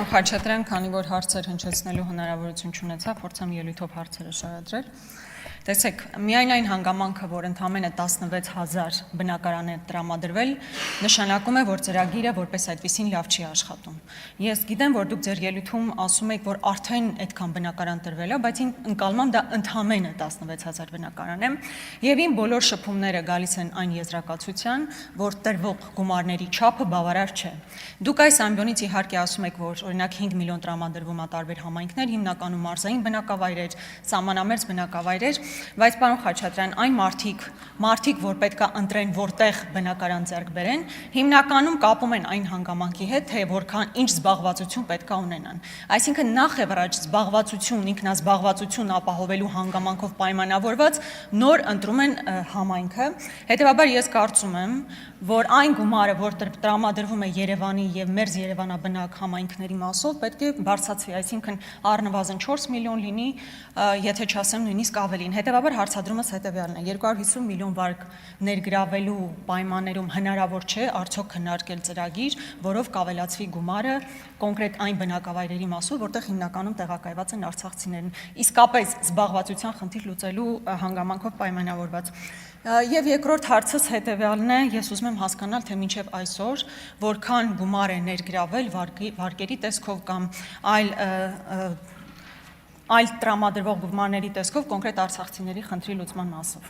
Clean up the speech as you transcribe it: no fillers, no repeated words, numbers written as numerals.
պարոն Խաչատրյան, քանի որ հարցեր հնչեցնելու հնարավորություն չունեցա, փորձեմ ելույթով հարցերը շարադրել։ Տեսեք, միայն այն հանգամանքը, որ ընդամենը 16,000 բնակարան է տրամադրվել, նշանակում է, որ ծրագիրը որպես այդպեսին լավ չի աշխատում։ Ես գիտեմ, որ դուք ձեր ելույթում ասում եք, որ արդեն այդքան բնակարան տրվել է, բայց ընկալմամբ դա ընդամենը 16,000 բնակարան է, եւ իմ բոլոր շփումները գալիս են այն եզրակացության, որ տրվող գումարների չափը բավարար չէ։ Դուք այս ամբիոնից իհարկե ասում եք, որ օրինակ 5 միլիոն տրամադրվում է տարբեր համայնքներ, հիմնականում մարզային բնակավայրեր, սահմանամերձ բնակավայրեր, բայց պարոն Խաչատրյան, այն մարդիկ, որ պետք է ընտրեն, որտեղ բնակարան ձեռք բերեն, հիմնականում կապում են այն հանգամանքի հետ, թե որքան ինչ զբաղվածություն պետք է ունենան։ Այսինքն նախ եւ առաջ զբաղվածություն, ինքնազբաղվածություն ապահովելու հանգամանքով պայմանավորված նոր ընտրում են համայնքը։ Հետևաբար ես կարծում եմ, որ այն գումարը, որ տրամադրվում է Երևանի եւ մերձ Երևանաբնակ համայնքների մասով, պետք է բարձրացվի, այսինքն առնվազն 4 միլիոն լինի, եթե չասեմ նույնիսկ ավելին։ Հետևաբար հարցադրումս հետևյալն է. 250 միլիոն վարկ ներգրավելու պայմաններում հնարավոր չէ արդյոք քննարկել ծրագիր, որով կավելացվի գումարը կոնկրետ այն բնակավայրերի մասով, որտեղ հիմնականում տեղակայված են արցախցիներն, իսկապես զբաղվածության խնդիր լուծելու հանգամանքով պայմանավորված։ Եվ երկրորդ հարցս հետևյալն է, ես ուզում եմ հասկանալ, թե մինչև այսօր որքան գումար է ներգրավել վարկերի տեսքով կամ այլ տրամադրվող գումարների տեսքով կոնկրետ արցախցիների խնդրի լուծման մասով։